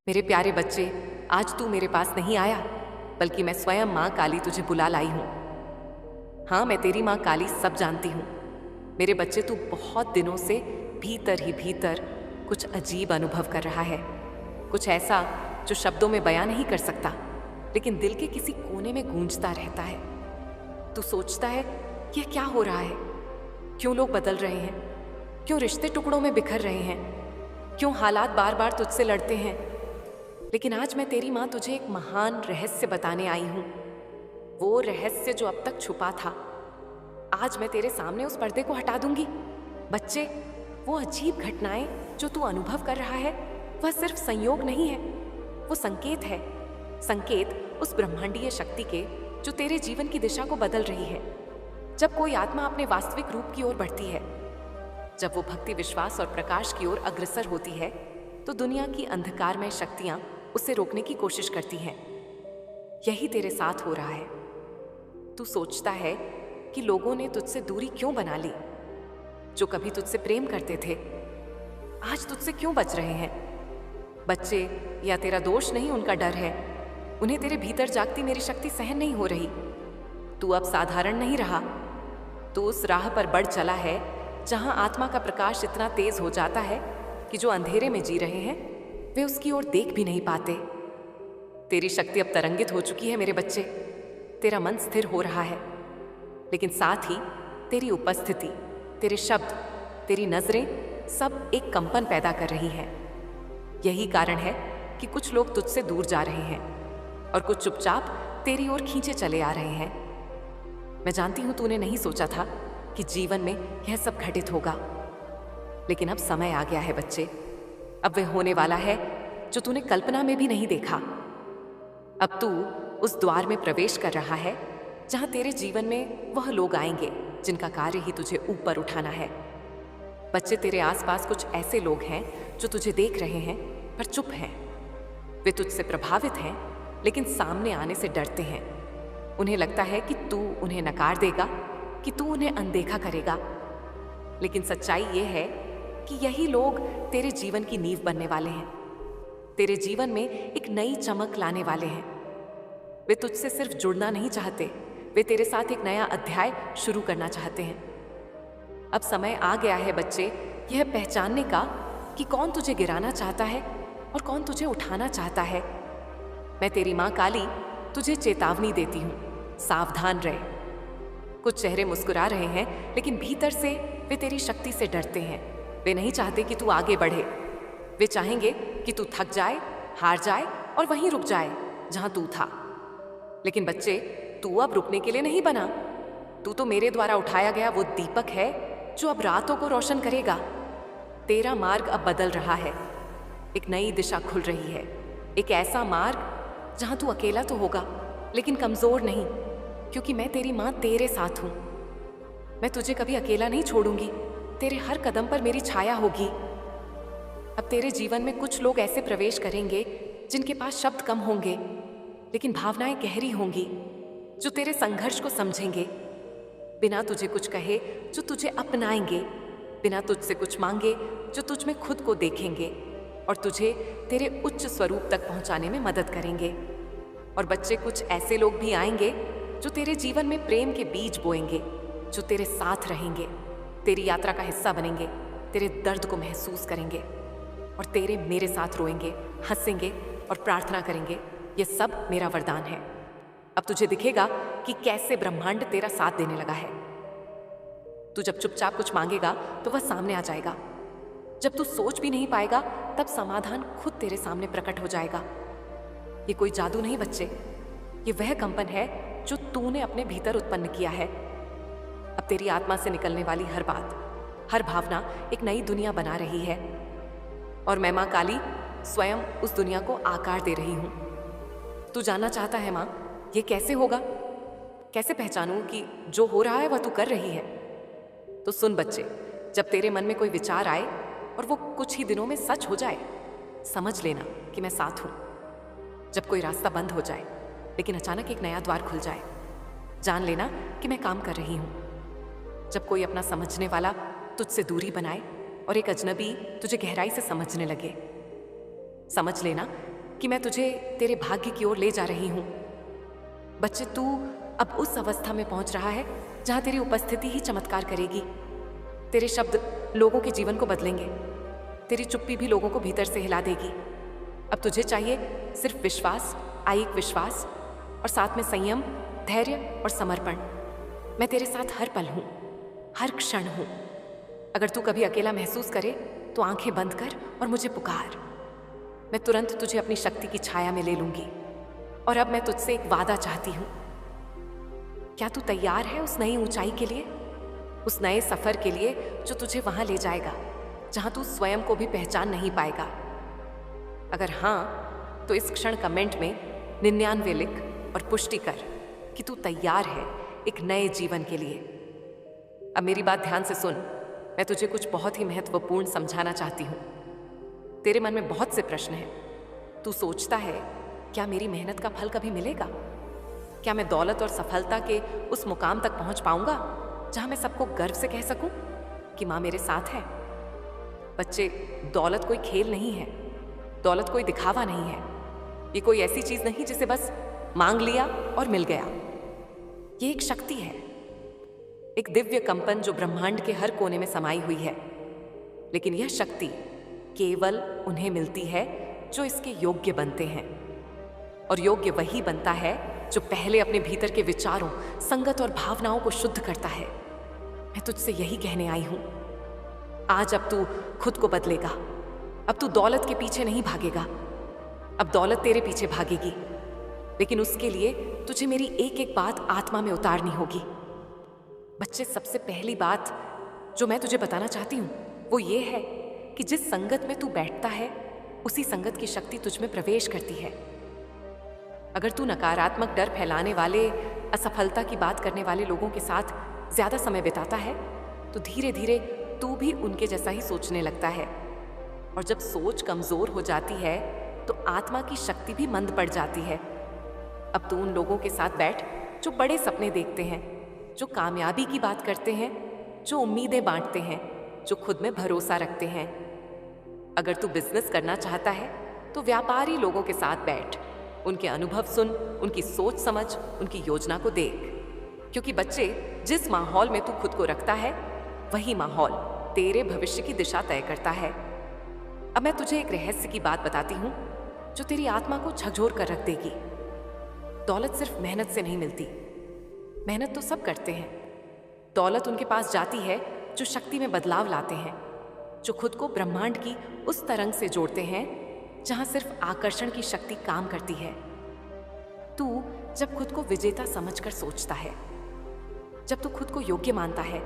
मेरे प्यारे बच्चे, आज तू मेरे पास नहीं आया, बल्कि मैं स्वयं माँ काली तुझे बुला लाई हूँ। हाँ, मैं तेरी माँ काली सब जानती हूँ। मेरे बच्चे, तू बहुत दिनों से भीतर ही भीतर कुछ अजीब अनुभव कर रहा है। कुछ ऐसा जो शब्दों में बयां नहीं कर सकता, लेकिन दिल के किसी कोने में गूंजता रहता है। तू सोचता है, यह क्या हो रहा है? क्यों लोग बदल रहे हैं? क्यों रिश्ते टुकड़ों में बिखर रहे हैं? क्यों हालात बार बार तुझसे लड़ते हैं? लेकिन आज मैं तेरी माँ तुझे एक महान रहस्य बताने आई हूँ। वो रहस्य जो अब तक छुपा था, आज मैं तेरे सामने उस पर्दे को हटा दूंगी। बच्चे, वो अजीब घटनाएं जो तू अनुभव कर रहा है, वह सिर्फ संयोग नहीं है, वो संकेत है। संकेत उस ब्रह्मांडीय शक्ति के जो तेरे जीवन की दिशा को बदल रही है। जब कोई आत्मा अपने वास्तविक रूप की ओर बढ़ती है, जब वो भक्ति, विश्वास और प्रकाश की ओर अग्रसर होती है, तो दुनिया की अंधकारमय शक्तियां उसे रोकने की कोशिश करती हैं। यही तेरे साथ हो रहा है। तू सोचता है कि लोगों ने तुझसे दूरी क्यों बना ली? जो कभी तुझसे प्रेम करते थे, आज तुझसे क्यों बच रहे हैं? बच्चे, या तेरा दोष नहीं, उनका डर है। उन्हें तेरे भीतर जागती मेरी शक्ति सहन नहीं हो रही। तू अब साधारण नहीं रहा। तू उस राह पर बढ़ चला है जहां आत्मा का प्रकाश इतना तेज हो जाता है कि जो अंधेरे में जी रहे हैं वे उसकी ओर देख भी नहीं पाते। तेरी शक्ति अब तरंगित हो चुकी है मेरे बच्चे। तेरा मन स्थिर हो रहा है, लेकिन साथ ही तेरी उपस्थिति, तेरे शब्द, तेरी नजरें सब एक कंपन पैदा कर रही हैं। यही कारण है कि कुछ लोग तुझसे दूर जा रहे हैं और कुछ चुपचाप तेरी ओर खींचे चले आ रहे हैं। मैं जानती हूं तूने नहीं सोचा था कि जीवन में यह सब घटित होगा, लेकिन अब समय आ गया है बच्चे। अब वह होने वाला है जो तूने कल्पना में भी नहीं देखा। अब तू उस द्वार में प्रवेश कर रहा है जहां तेरे जीवन में वह लोग आएंगे जिनका कार्य ही तुझे ऊपर उठाना है। बच्चे, तेरे आसपास कुछ ऐसे लोग हैं जो तुझे देख रहे हैं पर चुप हैं। वे तुझसे प्रभावित हैं, लेकिन सामने आने से डरते हैं। उन्हें लगता है कि तू उन्हें नकार देगा, कि तू उन्हें अनदेखा करेगा। लेकिन सच्चाई ये है कि यही लोग तेरे जीवन की नींव बनने वाले हैं। तेरे जीवन में एक नई चमक लाने वाले हैं। वे तुझसे सिर्फ जुड़ना नहीं चाहते, वे तेरे साथ एक नया अध्याय शुरू करना चाहते हैं। अब समय आ गया है बच्चे, यह पहचानने का कि कौन तुझे गिराना चाहता है और कौन तुझे उठाना चाहता है। मैं तेरी माँ काली तुझे चेतावनी देती हूँ, सावधान रह। कुछ चेहरे मुस्कुरा रहे हैं, लेकिन भीतर से वे तेरी शक्ति से डरते हैं। वे नहीं चाहते कि तू आगे बढ़े। वे चाहेंगे कि तू थक जाए, हार जाए और वहीं रुक जाए जहां तू था। लेकिन बच्चे, तू अब रुकने के लिए नहीं बना। तू तो मेरे द्वारा उठाया गया वो दीपक है जो अब रातों को रोशन करेगा। तेरा मार्ग अब बदल रहा है। एक नई दिशा खुल रही है, एक ऐसा मार्ग जहां तू अकेला तो होगा, लेकिन कमजोर नहीं, क्योंकि मैं तेरी माँ तेरे साथ हूं। मैं तुझे कभी अकेला नहीं छोड़ूंगी। तेरे हर कदम पर मेरी छाया होगी। अब तेरे जीवन में कुछ लोग ऐसे प्रवेश करेंगे जिनके पास शब्द कम होंगे, लेकिन भावनाएं गहरी होंगी, जो तेरे संघर्ष को समझेंगे। बिना तुझे कुछ कहे जो तुझे अपनाएंगे, बिना तुझसे कुछ मांगे जो तुझ में खुद को देखेंगे और तुझे तेरे उच्च स्वरूप तक पहुंचाने में मदद करेंगे। और बच्चे, कुछ ऐसे लोग भी आएंगे जो तेरे जीवन में प्रेम के बीज बोएंगे, जो तेरे साथ रहेंगे, तेरी यात्रा का हिस्सा बनेंगे, तेरे दर्द को महसूस करेंगे और तेरे मेरे साथ रोएंगे, हंसेंगे और प्रार्थना करेंगे। ये सब मेरा वरदान है। अब तुझे दिखेगा कि कैसे ब्रह्मांड तेरा साथ देने लगा है। तू जब चुपचाप कुछ मांगेगा तो वह सामने आ जाएगा। जब तू सोच भी नहीं पाएगा, तब समाधान खुद तेरे सामने प्रकट हो जाएगा। ये कोई जादू नहीं बच्चे, ये वह कंपन है जो तूने अपने भीतर उत्पन्न किया है। अब तेरी आत्मा से निकलने वाली हर बात, हर भावना एक नई दुनिया बना रही है, और मैं माँ काली स्वयं उस दुनिया को आकार दे रही हूँ। तू जानना चाहता है माँ, ये कैसे होगा? कैसे पहचानूं कि जो हो रहा है वह तू कर रही है? तो सुन बच्चे, जब तेरे मन में कोई विचार आए और वो कुछ ही दिनों में सच हो जाए, समझ लेना कि मैं साथ हूँ। जब कोई रास्ता बंद हो जाए लेकिन अचानक एक नया द्वार खुल जाए, जान लेना कि मैं काम कर रही हूँ। जब कोई अपना समझने वाला तुझसे दूरी बनाए और एक अजनबी तुझे गहराई से समझने लगे, समझ लेना कि मैं तुझे तेरे भाग्य की ओर ले जा रही हूं। बच्चे, तू अब उस अवस्था में पहुंच रहा है जहां तेरी उपस्थिति ही चमत्कार करेगी। तेरे शब्द लोगों के जीवन को बदलेंगे, तेरी चुप्पी भी लोगों को भीतर से हिला देगी। अब तुझे चाहिए सिर्फ विश्वास, आयिक विश्वास, और साथ में संयम, धैर्य और समर्पण। मैं तेरे साथ हर पल हूं, हर क्षण हूं। अगर तू कभी अकेला महसूस करे तो आंखें बंद कर और मुझे पुकार। मैं तुरंत तुझे अपनी शक्ति की छाया में ले लूंगी। और अब मैं तुझसे एक वादा चाहती हूं। क्या तू तैयार है उस नई ऊंचाई के लिए, उस नए सफर के लिए जो तुझे वहां ले जाएगा जहां तू स्वयं को भी पहचान नहीं पाएगा? अगर हाँ, तो इस क्षण कमेंट में 99 लिख और पुष्टि कर कि तू तैयार है एक नए जीवन के लिए। अब मेरी बात ध्यान से सुन। मैं तुझे कुछ बहुत ही महत्वपूर्ण समझाना चाहती हूँ। तेरे मन में बहुत से प्रश्न हैं। तू सोचता है, क्या मेरी मेहनत का फल कभी मिलेगा? क्या मैं दौलत और सफलता के उस मुकाम तक पहुंच पाऊंगा जहां मैं सबको गर्व से कह सकूं कि मां मेरे साथ है? बच्चे, दौलत कोई खेल नहीं है, दौलत कोई दिखावा नहीं है। ये कोई ऐसी चीज नहीं जिसे बस मांग लिया और मिल गया। ये एक शक्ति है, एक दिव्य कंपन जो ब्रह्मांड के हर कोने में समाई हुई है। लेकिन यह शक्ति केवल उन्हें मिलती है जो इसके योग्य बनते हैं। और योग्य वही बनता है जो पहले अपने भीतर के विचारों, संगत और भावनाओं को शुद्ध करता है। मैं तुझसे यही कहने आई हूं। आज अब तू खुद को बदलेगा। अब तू दौलत के पीछे नहीं भागेगा, अब दौलत तेरे पीछे भागेगी। लेकिन उसके लिए तुझे मेरी एक एक बात आत्मा में उतारनी होगी। बच्चे, सबसे पहली बात जो मैं तुझे बताना चाहती हूँ वो ये है कि जिस संगत में तू बैठता है उसी संगत की शक्ति तुझ में प्रवेश करती है। अगर तू नकारात्मक डर फैलाने वाले, असफलता की बात करने वाले लोगों के साथ ज्यादा समय बिताता है तो धीरे धीरे तू भी उनके जैसा ही सोचने लगता है। और जब सोच कमजोर हो जाती है तो आत्मा की शक्ति भी मंद पड़ जाती है। अब तू उन लोगों के साथ बैठ जो बड़े सपने देखते हैं, जो कामयाबी की बात करते हैं, जो उम्मीदें बांटते हैं, जो खुद में भरोसा रखते हैं। अगर तू बिजनेस करना चाहता है तो व्यापारी लोगों के साथ बैठ, उनके अनुभव सुन, उनकी सोच समझ, उनकी योजना को देख। क्योंकि बच्चे, जिस माहौल में तू खुद को रखता है वही माहौल तेरे भविष्य की दिशा तय करता है। अब मैं तुझे एक रहस्य की बात बताती हूँ जो तेरी आत्मा को झकझोर कर रख देगी। दौलत सिर्फ मेहनत से नहीं मिलती। मेहनत तो सब करते हैं। दौलत उनके पास जाती है जो शक्ति में बदलाव लाते हैं, जो खुद को ब्रह्मांड की उस तरंग से जोड़ते हैं जहां सिर्फ आकर्षण की शक्ति काम करती है। तू जब खुद को विजेता समझकर सोचता है, जब तू खुद को योग्य मानता है,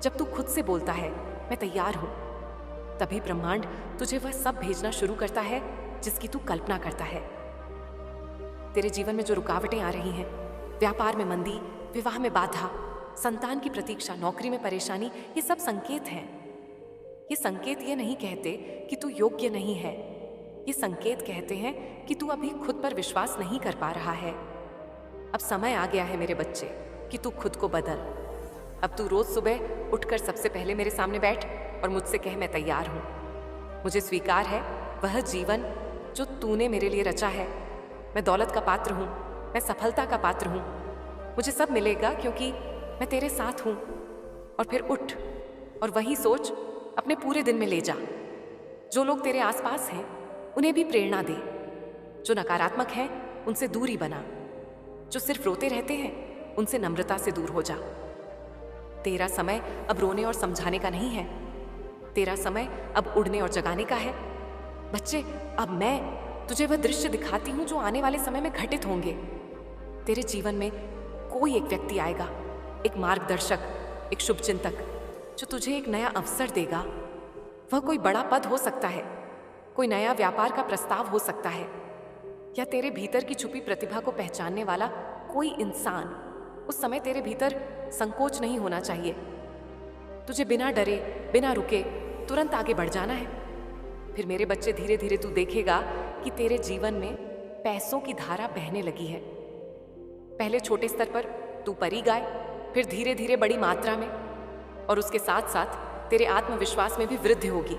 जब तू खुद से बोलता है मैं तैयार हूं, तभी ब्रह्मांड तुझे वह सब भेजना शुरू करता है जिसकी तू कल्पना करता है। तेरे जीवन में जो रुकावटें आ रही हैं, व्यापार में मंदी, विवाह में बाधा, संतान की प्रतीक्षा, नौकरी में परेशानी, ये सब संकेत हैं। ये संकेत ये नहीं कहते कि तू योग्य नहीं है। ये संकेत कहते हैं कि तू अभी खुद पर विश्वास नहीं कर पा रहा है। अब समय आ गया है मेरे बच्चे कि तू खुद को बदल। अब तू रोज सुबह उठकर सबसे पहले मेरे सामने बैठ और मुझसे कह मैं तैयार हूं। मुझे स्वीकार है वह जीवन जो तूने मेरे लिए रचा है। मैं दौलत का पात्र हूं, मैं सफलता का पात्र हूं। मुझे सब मिलेगा क्योंकि मैं तेरे साथ हूं। और फिर उठ और वही सोच अपने पूरे दिन में ले जा। जो लोग तेरे आसपास हैं उन्हें भी प्रेरणा दे। जो नकारात्मक हैं उनसे दूरी बना। जो सिर्फ रोते रहते हैं उनसे नम्रता से दूर हो जा। तेरा समय अब रोने और समझाने का नहीं है। तेरा समय अब उड़ने और जगाने का है। बच्चे, अब मैं तुझे वह दृश्य दिखाती हूं जो आने वाले समय में घटित होंगे। तेरे जीवन में कोई एक व्यक्ति आएगा, एक मार्गदर्शक, एक शुभचिंतक, जो तुझे एक नया अवसर देगा। वह कोई बड़ा पद हो सकता है, कोई नया व्यापार का प्रस्ताव हो सकता है, या तेरे भीतर की छुपी प्रतिभा को पहचानने वाला कोई इंसान। उस समय तेरे भीतर संकोच नहीं होना चाहिए। तुझे बिना डरे, बिना रुके तुरंत आगे बढ़ जाना है। फिर मेरे बच्चे, धीरे धीरे तू देखेगा कि तेरे जीवन में पैसों की धारा बहने लगी है। पहले छोटे स्तर पर तू परी गाय, फिर धीरे धीरे बड़ी मात्रा में, और उसके साथ साथ तेरे आत्मविश्वास में भी वृद्धि होगी।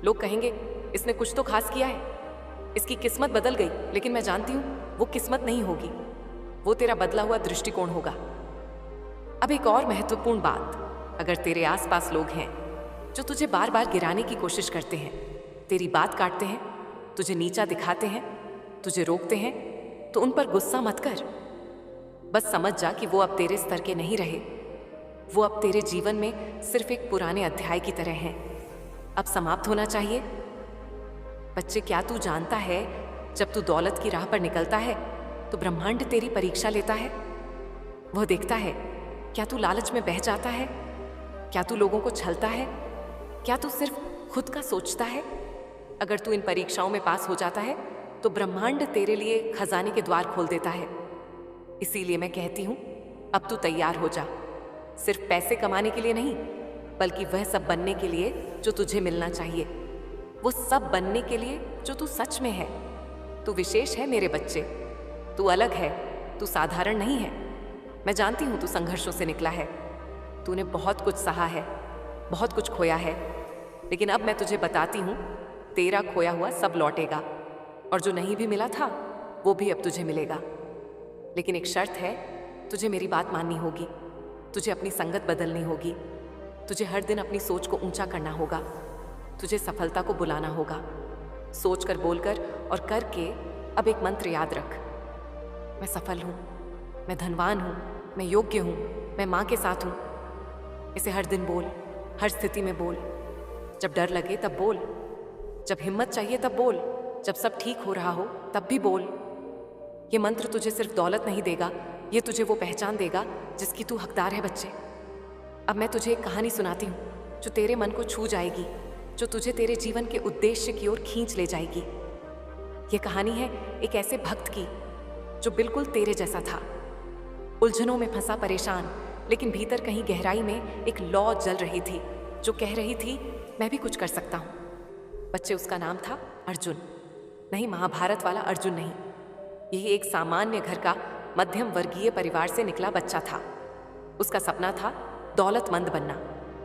लोग कहेंगे इसने कुछ तो खास किया है, इसकी किस्मत बदल गई, लेकिन मैं जानती हूँ वो किस्मत नहीं होगी, वो तेरा बदला हुआ दृष्टिकोण होगा। अब एक और महत्वपूर्ण बात, अगर तेरे आसपास लोग हैं जो तुझे बार बार गिराने की कोशिश करते हैं, तेरी बात काटते हैं, तुझे नीचा दिखाते हैं, तुझे रोकते हैं, तो उन पर गुस्सा मत कर। बस समझ जा कि वो अब तेरे स्तर के नहीं रहे। वो अब तेरे जीवन में सिर्फ एक पुराने अध्याय की तरह हैं, अब समाप्त होना चाहिए। बच्चे, क्या तू जानता है, जब तू दौलत की राह पर निकलता है तो ब्रह्मांड तेरी परीक्षा लेता है। वह देखता है क्या तू लालच में बह जाता है, क्या तू लोगों को छलता है, क्या तू सिर्फ खुद का सोचता है। अगर तू इन परीक्षाओं में पास हो जाता है तो ब्रह्मांड तेरे लिए खजाने के द्वार खोल देता है। इसीलिए मैं कहती हूं, अब तू तैयार हो जा, सिर्फ पैसे कमाने के लिए नहीं, बल्कि वह सब बनने के लिए जो तुझे मिलना चाहिए, वो सब बनने के लिए जो तू सच में है। तू विशेष है मेरे बच्चे, तू अलग है, तू साधारण नहीं है। मैं जानती हूं तू संघर्षों से निकला है, तूने बहुत कुछ सहा है, बहुत कुछ खोया है, लेकिन अब मैं तुझे बताती हूं, तेरा खोया हुआ सब लौटेगा, और जो नहीं भी मिला था वो भी अब तुझे मिलेगा। लेकिन एक शर्त है, तुझे मेरी बात माननी होगी, तुझे अपनी संगत बदलनी होगी, तुझे हर दिन अपनी सोच को ऊंचा करना होगा, तुझे सफलता को बुलाना होगा। सोचकर, बोलकर और करके अब एक मंत्र याद रख, मैं सफल हूं, मैं धनवान हूं, मैं योग्य हूं, मैं मां के साथ हूं। इसे हर दिन बोल, हर स्थिति में बोल। जब डर लगे तब बोल, जब हिम्मत चाहिए तब बोल, जब सब ठीक हो रहा हो तब भी बोल। ये मंत्र तुझे सिर्फ दौलत नहीं देगा, ये तुझे वो पहचान देगा जिसकी तू हकदार है। बच्चे, अब मैं तुझे एक कहानी सुनाती हूँ जो तेरे मन को छू जाएगी, जो तुझे तेरे जीवन के उद्देश्य की ओर खींच ले जाएगी। ये कहानी है एक ऐसे भक्त की जो बिल्कुल तेरे जैसा था, उलझनों में फंसा, परेशान, लेकिन भीतर कहीं गहराई में एक लौ जल रही थी जो कह रही थी मैं भी कुछ कर सकता हूँ। बच्चे, उसका नाम था अर्जुन। नहीं, महाभारत वाला अर्जुन नहीं, यही एक सामान्य घर का मध्यम वर्गीय परिवार से निकला बच्चा था। उसका सपना था दौलतमंद बनना,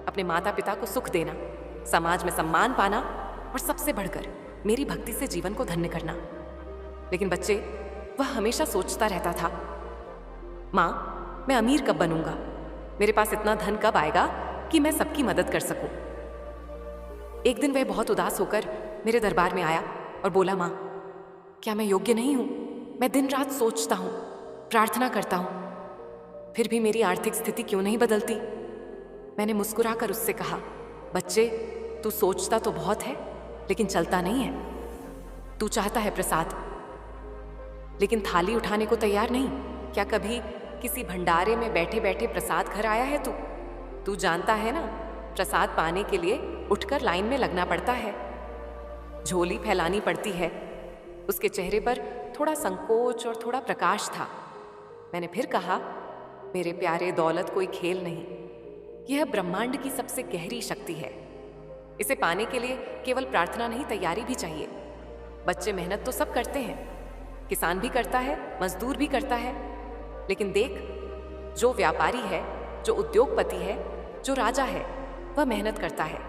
अपने माता पिता को सुख देना, समाज में सम्मान पाना और सबसे बढ़कर मेरी भक्ति से जीवन को धन्य करना। लेकिन बच्चे, वह हमेशा सोचता रहता था, माँ, मैं अमीर कब बनूंगा, मेरे पास इतना धन कब आएगा कि मैं सबकी मदद कर सकूं। एक दिन वह बहुत उदास होकर मेरे दरबार में आया और बोला, माँ, क्या मैं योग्य नहीं हूं? मैं दिन रात सोचता हूं, प्रार्थना करता हूं, फिर भी मेरी आर्थिक स्थिति क्यों नहीं बदलती? मैंने मुस्कुराकर उससे कहा, बच्चे, तू सोचता तो बहुत है लेकिन चलता नहीं है। तू चाहता है प्रसाद, लेकिन थाली उठाने को तैयार नहीं। क्या कभी किसी भंडारे में बैठे बैठे प्रसाद घर आया है तू? तू जानता है ना, प्रसाद पाने के लिए उठकर लाइन में लगना पड़ता है, झोली फैलानी पड़ती है। उसके चेहरे पर थोड़ा संकोच और थोड़ा प्रकाश था। मैंने फिर कहा, मेरे प्यारे, दौलत कोई खेल नहीं, यह ब्रह्मांड की सबसे गहरी शक्ति है। इसे पाने के लिए केवल प्रार्थना नहीं, तैयारी भी चाहिए। बच्चे, मेहनत तो सब करते हैं, किसान भी करता है, मजदूर भी करता है, लेकिन देख, जो व्यापारी है, जो उद्योगपति है, जो राजा है, वह मेहनत करता है,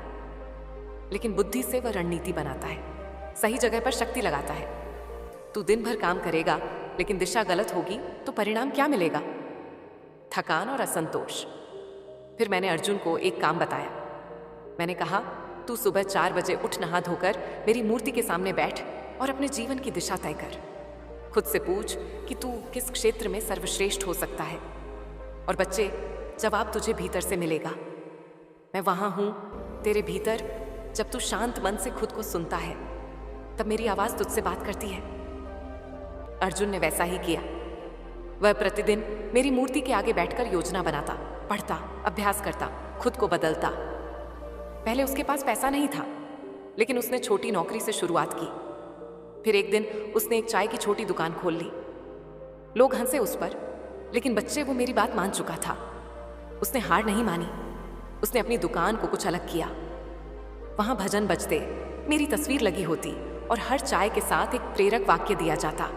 लेकिन बुद्धि से वह रणनीति बनाता है, सही जगह पर शक्ति लगाता है। तू दिन भर काम करेगा लेकिन दिशा गलत होगी तो परिणाम क्या मिलेगा? थकान और असंतोष। फिर मैंने अर्जुन को एक काम बताया। मैंने कहा, तू सुबह 4 बजे उठ, नहा धोकर मेरी मूर्ति के सामने बैठ और अपने जीवन की दिशा तय कर। खुद से पूछ कि तू किस क्षेत्र में सर्वश्रेष्ठ हो सकता है। और बच्चे, जवाब तुझे भीतर से मिलेगा। मैं वहां हूं तेरे भीतर। जब तू शांत मन से खुद को सुनता है तब मेरी आवाज तुझसे बात करती है। अर्जुन ने वैसा ही किया। वह प्रतिदिन मेरी मूर्ति के आगे बैठकर योजना बनाता, पढ़ता, अभ्यास करता, खुद को बदलता। पहले उसके पास पैसा नहीं था, लेकिन उसने छोटी नौकरी से शुरुआत की। फिर एक दिन उसने एक चाय की छोटी दुकान खोल ली। लोग हंसे उस पर, लेकिन बच्चे, वो मेरी बात मान चुका था। उसने हार नहीं मानी। उसने अपनी दुकान को कुछ अलग किया। वहां भजन बजते, मेरी तस्वीर लगी होती और हर चाय के साथ एक प्रेरक वाक्य दिया जाता।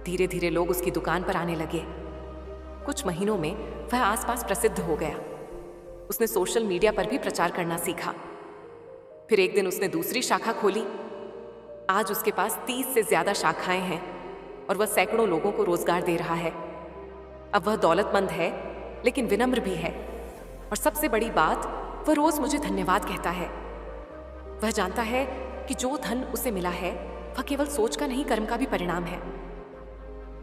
धीरे धीरे लोग उसकी दुकान पर आने लगे। कुछ महीनों में वह आसपास प्रसिद्ध हो गया। उसने सोशल मीडिया पर भी प्रचार करना सीखा। फिर एक दिन उसने दूसरी शाखा खोली। आज उसके पास 30 से ज्यादा शाखाएं हैं और वह सैकड़ों लोगों को रोजगार दे रहा है। अब वह दौलतमंद है लेकिन विनम्र भी है, और सबसे बड़ी बात, वह रोज मुझे धन्यवाद कहता है। वह जानता है कि जो धन उसे मिला है वह केवल सोच का नहीं, कर्म का भी परिणाम है।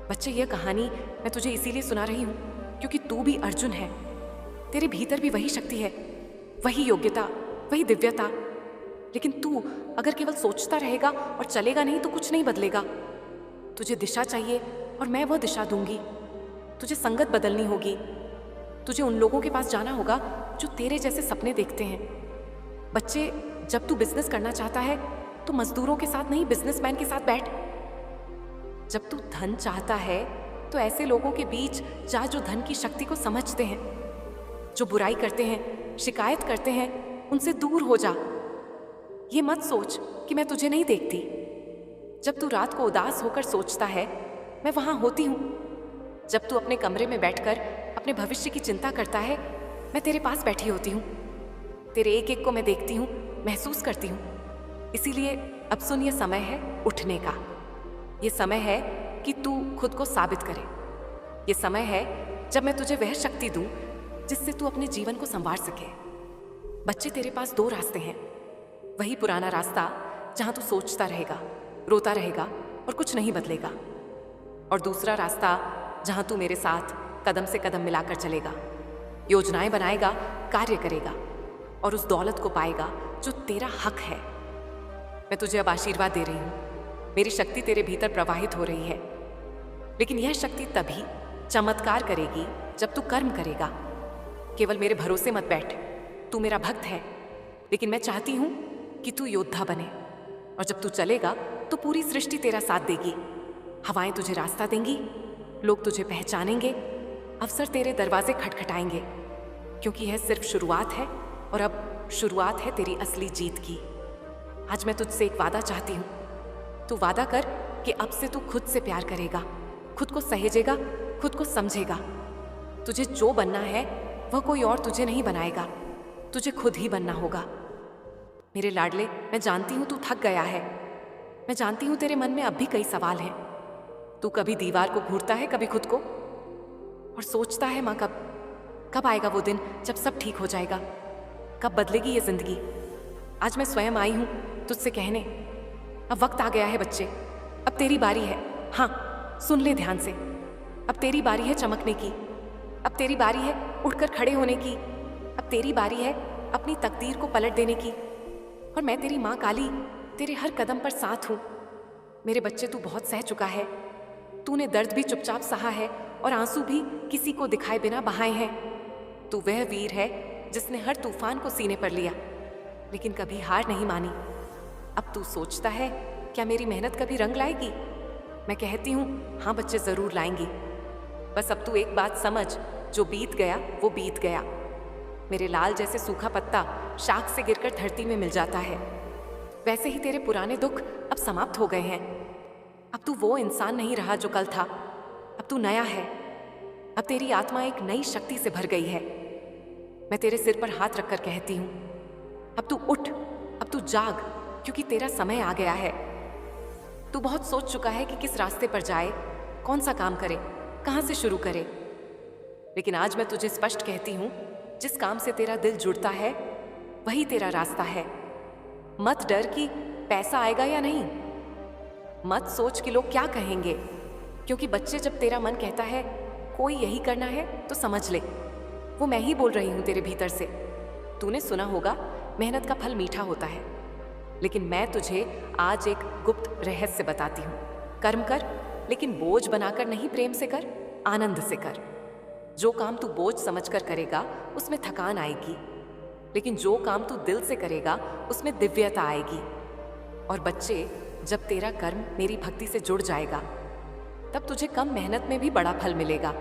बच्चे, यह कहानी मैं तुझे इसीलिए सुना रही हूं क्योंकि तू भी अर्जुन है। तेरे भीतर भी वही शक्ति है, वही योग्यता, वही दिव्यता। लेकिन तू अगर केवल सोचता रहेगा और चलेगा नहीं तो कुछ नहीं बदलेगा। तुझे दिशा चाहिए और मैं वह दिशा दूंगी। तुझे संगत बदलनी होगी। तुझे उन लोगों के पास जाना होगा जो तेरे जैसे सपने देखते हैं। बच्चे, जब तू बिजनेस करना चाहता है तो मजदूरों के साथ नहीं, बिजनेसमैन के साथ बैठ। जब तू धन चाहता है तो ऐसे लोगों के बीच जा जो धन की शक्ति को समझते हैं। जो बुराई करते हैं, शिकायत करते हैं, उनसे दूर हो जा। ये मत सोच कि मैं तुझे नहीं देखती। जब तू रात को उदास होकर सोचता है, मैं वहां होती हूं। जब तू अपने कमरे में बैठकर अपने भविष्य की चिंता करता है, मैं तेरे पास बैठी होती हूँ। तेरे एक एक को मैं देखती हूँ, महसूस करती हूँ। इसीलिए अब सुन, ये समय है उठने का। ये समय है कि तू खुद को साबित करे। ये समय है जब मैं तुझे वह शक्ति दूं जिससे तू अपने जीवन को संवार सके। बच्चे, तेरे पास 2 रास्ते हैं। वही पुराना रास्ता जहां तू सोचता रहेगा, रोता रहेगा और कुछ नहीं बदलेगा, और दूसरा रास्ता जहां तू मेरे साथ कदम से कदम मिलाकर चलेगा, योजनाएं बनाएगा, कार्य करेगा और उस दौलत को पाएगा जो तेरा हक है। मैं तुझे अब आशीर्वाद दे रही हूं। मेरी शक्ति तेरे भीतर प्रवाहित हो रही है, लेकिन यह शक्ति तभी चमत्कार करेगी जब तू कर्म करेगा। केवल मेरे भरोसे मत बैठ। तू मेरा भक्त है, लेकिन मैं चाहती हूं कि तू योद्धा बने, और जब तू चलेगा तो पूरी सृष्टि तेरा साथ देगी। हवाएं तुझे रास्ता देंगी, लोग तुझे पहचानेंगे, अवसर तेरे दरवाजे खटखटाएंगे, क्योंकि यह सिर्फ शुरुआत है, और अब शुरुआत है तेरी असली जीत की। आज मैं तुझसे एक वादा चाहती हूँ। तू वादा कर कि अब से तू खुद से प्यार करेगा, खुद को सहेजेगा, खुद को समझेगा। तुझे जो बनना है वह कोई और तुझे नहीं बनाएगा, तुझे खुद ही बनना होगा। मेरे लाडले, मैं जानती हूँ तू थक गया है। मैं जानती हूँ तेरे मन में अब भी कई सवाल हैं। तू कभी दीवार को घूरता है, कभी खुद को, और सोचता है माँ कब आएगा वो दिन जब सब ठीक हो जाएगा, कब बदलेगी ये जिंदगी। आज मैं स्वयं आई हूँ तुझसे कहने, अब वक्त आ गया है बच्चे। अब तेरी बारी है। हाँ, सुन ले ध्यान से। अब तेरी बारी है चमकने की। अब तेरी बारी है उठकर खड़े होने की। अब तेरी बारी है अपनी तकदीर को पलट देने की। और मैं तेरी माँ काली तेरे हर कदम पर साथ हूँ। मेरे बच्चे, तू बहुत सह चुका है। तूने दर्द भी चुपचाप सहा है और आंसू भी किसी को दिखाए बिना बहाए हैं। तू वह वीर है जिसने हर तूफान को सीने पर लिया, लेकिन कभी हार नहीं मानी। अब तू सोचता है क्या मेरी मेहनत कभी रंग लाएगी? मैं कहती हूँ हाँ बच्चे, जरूर लाएंगी। बस अब तू एक बात समझ, जो बीत गया वो बीत गया। मेरे लाल जैसे सूखा पत्ता शाख से गिरकर धरती में मिल जाता है, वैसे ही तेरे पुराने दुख अब समाप्त हो गए हैं। अब तू वो इंसान नहीं रहा जो कल था। अब तू नया है। अब तेरी आत्मा एक नई शक्ति से भर गई है। मैं तेरे सिर पर हाथ रखकर कहती हूँ, अब तू उठ, अब तू जाग, क्योंकि तेरा समय आ गया है। तू बहुत सोच चुका है कि किस रास्ते पर जाए, कौन सा काम करे, कहाँ से शुरू करे। लेकिन आज मैं तुझे स्पष्ट कहती हूँ, जिस काम से तेरा दिल जुड़ता है वही तेरा रास्ता है। मत डर कि पैसा आएगा या नहीं। मत सोच कि लोग क्या कहेंगे, क्योंकि बच्चे, जब तेरा मन कहता है कोई यही करना है तो समझ ले, वो मैं ही बोल रही हूँ तेरे भीतर से। तूने सुना होगा मेहनत का फल मीठा होता है, लेकिन मैं तुझे आज एक गुप्त रहस्य बताती हूँ। कर्म कर, लेकिन बोझ बनाकर नहीं, प्रेम से कर, आनंद से कर। जो काम तू बोझ समझकर करेगा उसमें थकान आएगी, लेकिन जो काम तू दिल से करेगा उसमें दिव्यता आएगी। और बच्चे, जब तेरा कर्म मेरी भक्ति से जुड़ जाएगा तब तुझे कम मेहनत में भी बड़ा फल मिलेगा।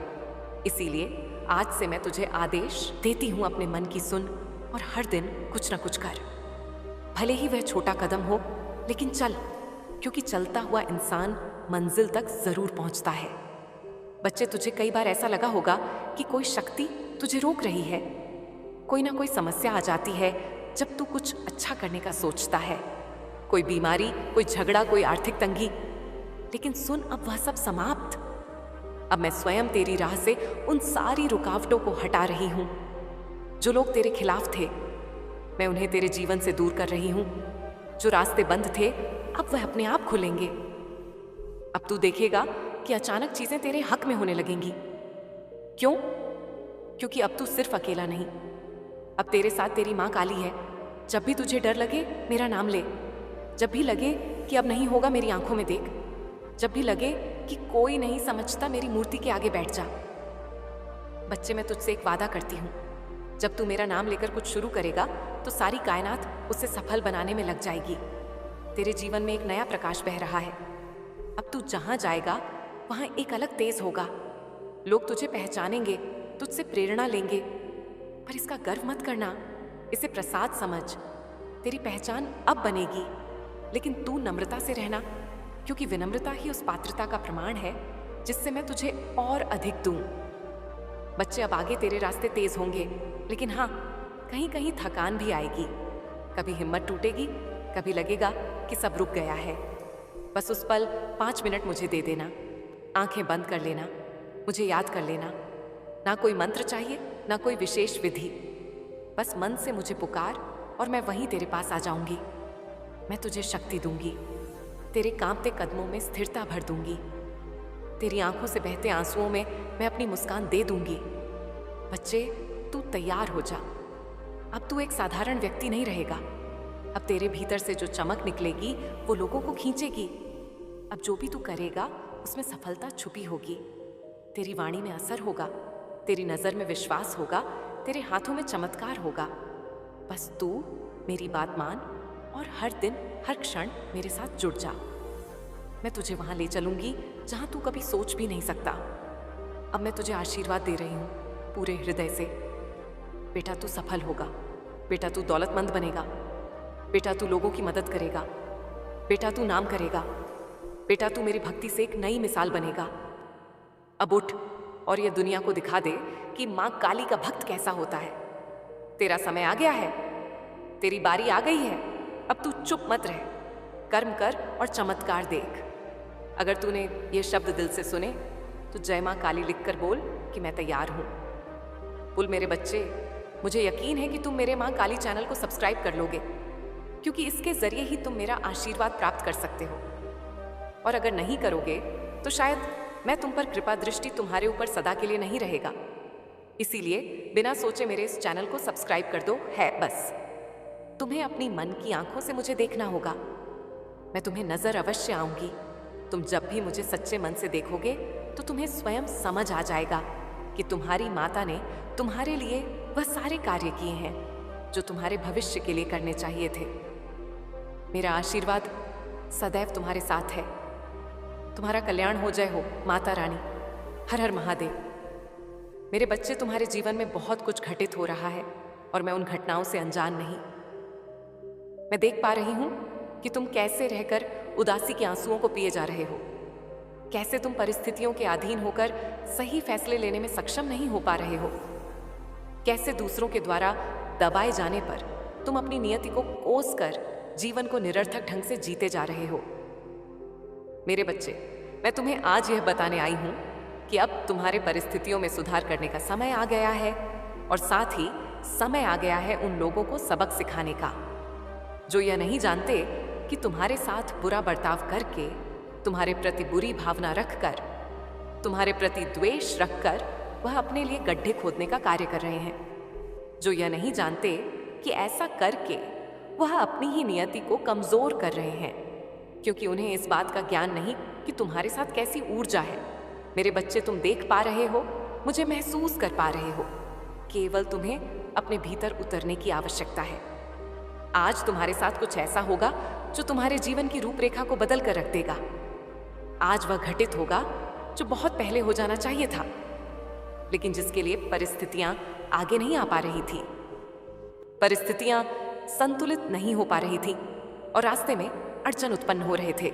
इसीलिए आज से मैं तुझे आदेश देती हूँ, अपने मन की सुन और हर दिन कुछ न कुछ कर। भले ही वह छोटा कदम हो, लेकिन चल, क्योंकि चलता हुआ इंसान मंजिल तक जरूर पहुंचता है। बच्चे, तुझे कई बार ऐसा लगा होगा कि कोई शक्ति तुझे रोक रही है। कोई ना कोई समस्या आ जाती है जब तू कुछ अच्छा करने का सोचता है। कोई बीमारी, कोई झगड़ा, कोई आर्थिक तंगी। लेकिन सुन, अब वह सब समाप्त। अब मैं स्वयं तेरी राह से उन सारी रुकावटों को हटा रही हूं। जो लोग तेरे खिलाफ थे, मैं उन्हें तेरे जीवन से दूर कर रही हूं। जो रास्ते बंद थे, अब वह अपने आप खुलेंगे। अब तू देखेगा कि अचानक चीजें तेरे हक में होने लगेंगी। क्यों? क्योंकि अब तू सिर्फ अकेला नहीं, अब तेरे साथ तेरी माँ काली है। जब भी तुझे डर लगे, मेरा नाम ले। जब भी लगे कि अब नहीं होगा, मेरी आंखों में देख। जब भी लगे कि कोई नहीं समझता, मेरी मूर्ति के आगे बैठ जा। बच्चे, मैं तुझसे एक वादा करती हूँ, जब तू मेरा नाम लेकर कुछ शुरू करेगा तो सारी कायनात उसे सफल बनाने में लग जाएगी। तेरे जीवन में एक नया प्रकाश बह रहा है। अब तू जहां जाएगा वहां एक अलग तेज होगा। लोग तुझे पहचानेंगे, तुझसे प्रेरणा लेंगे। पर इसका गर्व मत करना, इसे प्रसाद समझ। तेरी पहचान अब बनेगी, लेकिन तू नम्रता से रहना, क्योंकि विनम्रता ही उस पात्रता का प्रमाण है जिससे मैं तुझे और अधिक दूं। बच्चे, अब आगे तेरे रास्ते तेज होंगे, लेकिन हाँ, कहीं कहीं थकान भी आएगी। कभी हिम्मत टूटेगी, कभी लगेगा कि सब रुक गया है। बस उस पल 5 मिनट मुझे दे देना। आंखें बंद कर लेना, मुझे याद कर लेना। ना कोई मंत्र चाहिए, ना कोई विशेष विधि। बस मन से मुझे पुकार और मैं वहीं तेरे पास आ जाऊंगी। मैं तुझे शक्ति दूंगी, तेरे कांपते कदमों में स्थिरता भर दूंगी। तेरी आंखों से बहते आंसुओं में मैं अपनी मुस्कान दे दूंगी। बच्चे, तू तैयार हो जा। अब तू एक साधारण व्यक्ति नहीं रहेगा। अब तेरे भीतर से जो चमक निकलेगी वो लोगों को खींचेगी। अब जो भी तू करेगा उसमें सफलता छुपी होगी। तेरी वाणी में असर होगा, तेरी नजर में विश्वास होगा, तेरे हाथों में चमत्कार होगा। बस तू मेरी बात मान और हर दिन, हर क्षण मेरे साथ जुड़ जा। मैं तुझे वहां ले चलूंगी जहां तू कभी सोच भी नहीं सकता। अब मैं तुझे आशीर्वाद दे रही हूं पूरे हृदय से। बेटा, तू सफल होगा। बेटा, तू दौलतमंद बनेगा। बेटा, तू लोगों की मदद करेगा। बेटा, तू नाम करेगा। बेटा, तू मेरी भक्ति से एक नई मिसाल बनेगा। अब उठ और ये दुनिया को दिखा दे कि माँ काली का भक्त कैसा होता है। तेरा समय आ गया है, तेरी बारी आ गई है। अब तू चुप मत रह, कर्म कर और चमत्कार देख। अगर तूने ये शब्द दिल से सुने तो जय माँ काली लिखकर बोल कि मैं तैयार हूँ। बोल, मेरे बच्चे, मुझे यकीन है कि तुम मेरे माँ काली चैनल को सब्सक्राइब कर लोगे, क्योंकि इसके जरिए ही तुम मेरा आशीर्वाद प्राप्त कर सकते हो। और अगर नहीं करोगे तो शायद मैं तुम पर कृपा दृष्टि तुम्हारे ऊपर सदा के लिए नहीं रहेगा। इसीलिए बिना सोचे मेरे इस चैनल को सब्सक्राइब कर दो, है बस। तुम्हें अपनी मन की आंखों से मुझे देखना होगा। मैं तुम्हें नजर अवश्य आऊंगी। तुम जब भी मुझे सच्चे मन से देखोगे तो तुम्हें स्वयं समझ आ जाएगा कि तुम्हारी माता ने तुम्हारे लिए वह सारे कार्य किए हैं जो तुम्हारे भविष्य के लिए करने चाहिए थे। मेरा आशीर्वाद सदैव तुम्हारे साथ है। तुम्हारा कल्याण हो जय हो माता रानी। हर हर महादेव। मेरे बच्चे, तुम्हारे जीवन में बहुत कुछ घटित हो रहा है और मैं उन घटनाओं से अनजान नहीं। मैं देख पा रही हूं कि तुम कैसे रहकर उदासी के आंसुओं को पिए जा रहे हो, कैसे तुम परिस्थितियों के अधीन होकर सही फैसले लेने में सक्षम नहीं हो पा रहे हो, कैसे दूसरों के द्वारा दबाए जाने पर तुम अपनी नियति को कोस कर जीवन को निरर्थक ढंग से जीते जा रहे हो। मेरे बच्चे, मैं तुम्हें आज यह बताने आई हूं कि अब तुम्हारे परिस्थितियों में सुधार करने का समय आ गया है और साथ ही समय आ गया है उन लोगों को सबक सिखाने का जो यह नहीं जानते कि तुम्हारे साथ बुरा बर्ताव करके, तुम्हारे प्रति बुरी भावना रखकर, तुम्हारे प्रति द्वेष रखकर वह अपने लिए गड्ढे खोदने का कार्य कर रहे हैं। जो यह नहीं जानते कि ऐसा करके वह अपनी ही नियति को कमजोर कर रहे हैं, क्योंकि उन्हें इस बात का ज्ञान नहीं कि तुम्हारे साथ कैसी ऊर्जा है। मेरे बच्चे, तुम देख पा रहे हो, मुझे महसूस कर पा रहे हो। केवल तुम्हें अपने भीतर उतरने की आवश्यकता है। आज तुम्हारे साथ कुछ ऐसा होगा जो तुम्हारे जीवन की रूपरेखा को बदल कर रख देगा। आज वह घटित होगा जो बहुत पहले हो जाना चाहिए था, लेकिन जिसके लिए परिस्थितियां आगे नहीं आ पा रही थी। परिस्थितियां संतुलित नहीं हो पा रही थी और रास्ते में अड़चन उत्पन्न हो रहे थे।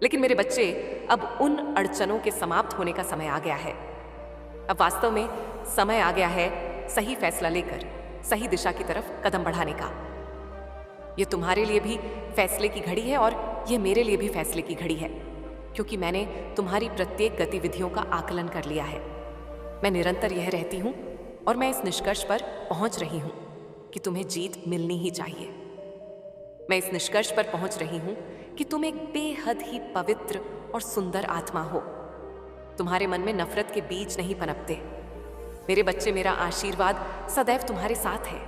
लेकिन मेरे बच्चे, अब उन अड़चनों के समाप्त होने का समय आ गया है। अब वास्तव में समय आ गया है सही फैसला लेकर सही दिशा की तरफ कदम बढ़ाने का। ये तुम्हारे लिए भी फैसले की घड़ी है और ये मेरे लिए भी फैसले की घड़ी है, क्योंकि मैंने तुम्हारी प्रत्येक गतिविधियों का आकलन कर लिया है। मैं निरंतर यह रहती हूँ और मैं इस निष्कर्ष पर पहुंच रही हूँ कि तुम्हें जीत मिलनी ही चाहिए। मैं इस निष्कर्ष पर पहुंच रही हूँ कि तुम एक बेहद ही पवित्र और सुंदर आत्मा हो। तुम्हारे मन में नफरत के बीज नहीं पनपते। मेरे बच्चे, मेरा आशीर्वाद सदैव तुम्हारे साथ है।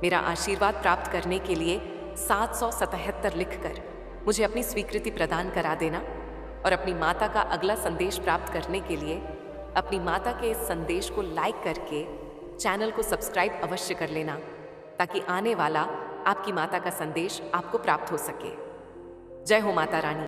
मेरा आशीर्वाद प्राप्त करने के लिए 777 लिखकर मुझे अपनी स्वीकृति प्रदान करा देना और अपनी माता का अगला संदेश प्राप्त करने के लिए अपनी माता के इस संदेश को लाइक करके चैनल को सब्सक्राइब अवश्य कर लेना, ताकि आने वाला आपकी माता का संदेश आपको प्राप्त हो सके। जय हो माता रानी।